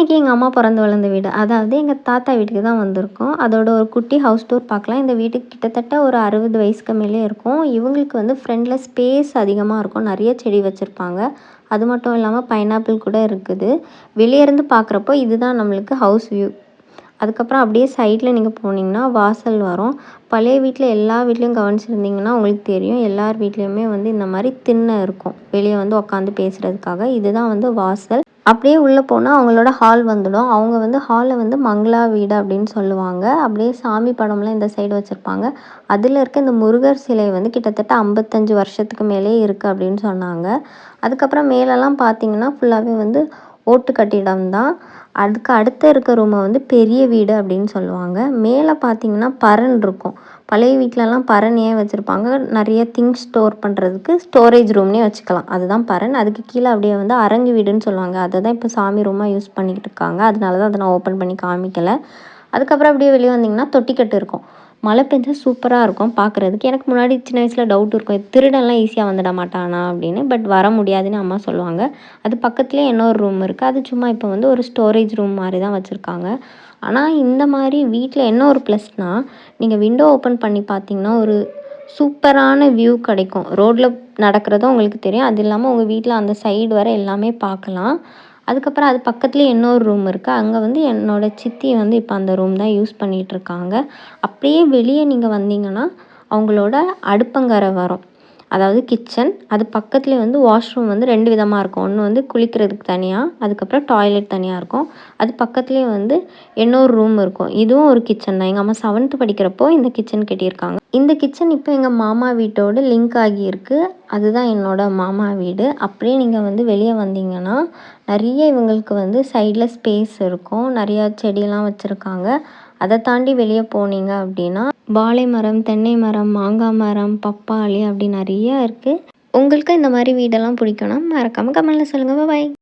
இன்றைக்கி எங்கள் அம்மா பிறந்து வளர்ந்த வீடு, அதாவது எங்கள் தாத்தா வீட்டுக்கு தான் வந்திருக்கோம். அதோட ஒரு குட்டி ஹவுஸ் டூர் பார்க்கலாம். இந்த வீட்டுக்கு கிட்டத்தட்ட ஒரு 60 வயசுக்கு மேலே இருக்கும். இவங்களுக்கு வந்து ஃப்ரண்டில் ஸ்பேஸ் அதிகமாக இருக்கும், நிறைய செடி வச்சுருப்பாங்க. அது மட்டும் இல்லாமல் பைனாப்பிள் கூட இருக்குது. வெளியேருந்து பார்க்குறப்போ இதுதான் நம்மளுக்கு ஹவுஸ் வியூ. அதுக்கப்புறம் அப்படியே சைடில் நீங்கள் போனீங்கன்னா வாசல் வரும். பழைய வீட்டில் எல்லா வீட்லேயும் கவனிச்சிருந்தீங்கன்னா உங்களுக்கு தெரியும், எல்லார் வீட்லேயுமே வந்து இந்த மாதிரி திண்ணை இருக்கும், வெளியே வந்து உட்காந்து பேசுகிறதுக்காக. இதுதான் வந்து வாசல். அப்படியே உள்ளே போனால் அவங்களோட ஹால் வந்துடும். அவங்க வந்து ஹாலை வந்து மங்களா வீடு அப்படின்னு சொல்லுவாங்க. அப்படியே சாமி படம்லாம் இந்த சைடு வச்சுருப்பாங்க. அதில் இருக்க இந்த முருகர் சிலை வந்து கிட்டத்தட்ட 55 வருஷத்துக்கு மேலே இருக்குது அப்படின்னு சொன்னாங்க. அதுக்கப்புறம் மேலெல்லாம் பார்த்தீங்கன்னா ஃபுல்லாகவே வந்து ஓட்டு கட்டிடம் தான். அதுக்கு அடுத்து இருக்க ரூமை வந்து பெரிய வீடு அப்படின்னு சொல்லுவாங்க. மேலே பார்த்தீங்கன்னா பரண் இருக்கும். பழைய வீட்டிலலாம் பரண் ஏன் வச்சுருப்பாங்க, நிறைய திங்ஸ் ஸ்டோர் பண்ணுறதுக்கு, ஸ்டோரேஜ் ரூம்னே வச்சுக்கலாம், அதுதான் பரண். அதுக்கு கீழே அப்படியே வந்து அரங்கு வீடுன்னு சொல்லுவாங்க. அதை தான் இப்போ சாமி ரூமாக யூஸ் பண்ணிக்கிட்டு இருக்காங்க. அதனால தான் அதை நான் ஓப்பன் பண்ணி காமிக்கலை. அதுக்கப்புறம் அப்படியே வெளியே வந்தீங்கன்னா தொட்டிக்கட்டு இருக்கும். மழை பெஞ்சா சூப்பராக இருக்கும் பார்க்குறதுக்கு. எனக்கு முன்னாடி சின்ன வயசில் டவுட் இருக்கும், திருடெல்லாம் ஈஸியாக வந்துட மாட்டானா அப்படின்னு. பட் வர முடியாதுன்னு அம்மா சொல்லுவாங்க. அது பக்கத்துலேயே இன்னொரு ரூம் இருக்குது. அது சும்மா இப்போ வந்து ஒரு ஸ்டோரேஜ் ரூம் மாதிரி தான் வச்சுருக்காங்க. ஆனால் இந்த மாதிரி வீட்டில் என்ன ஒரு ப்ளஸ்னால், நீங்கள் விண்டோ ஓப்பன் பண்ணி பார்த்தீங்கன்னா ஒரு சூப்பரான வியூ கிடைக்கும். ரோட்டில் நடக்கிறதும் உங்களுக்கு தெரியும். அது இல்லாமல் உங்கள் வீட்டில் அந்த சைடு வர எல்லாமே பார்க்கலாம். அதுக்கப்புறம் அது பக்கத்துலேயே இன்னொரு ரூம் இருக்குது. அங்கே வந்து என்னோடய சித்தி வந்து இப்போ அந்த ரூம் தான் யூஸ் பண்ணிகிட்ருக்காங்க. அப்படியே வெளியே நீங்கள் வந்தீங்கன்னா அவங்களோட அடுப்பங்கரை வரும், அதாவது கிச்சன். அது பக்கத்துலேயே வந்து வாஷ்ரூம் வந்து 2 விதமாக இருக்கும். ஒன்று வந்து குளிக்கிறதுக்கு தனியாக, அதுக்கப்புறம் டாய்லெட் தனியாக இருக்கும். அது பக்கத்துலேயே வந்து இன்னொரு ரூம் இருக்கும். இதுவும் ஒரு கிச்சன் தான். எங்கள் அம்மா 7th படிக்கிறப்போ இந்த கிச்சன் கட்டியிருக்காங்க. இந்த கிச்சன் இப்போ எங்கள் மாமா வீட்டோடு லிங்க் ஆகியிருக்கு. அதுதான் என்னோடய மாமா வீடு. அப்படியே நீங்கள் வந்து வெளியே வந்தீங்கன்னா நிறைய இவங்களுக்கு வந்து சைடில் ஸ்பேஸ் இருக்கும், நிறையா செடியெல்லாம் வச்சுருக்காங்க. அதை தாண்டி வெளியே போனீங்க அப்படின்னா வாழை மரம், தென்னை மரம், மாங்காய் மரம், பப்பாளி அப்படி நிறையா இருக்குது. உங்களுக்கு இந்த மாதிரி வீடெல்லாம் பிடிக்கும்னா மறக்காமல் கமெண்ட்டில் சொல்லுங்கள். பாய்.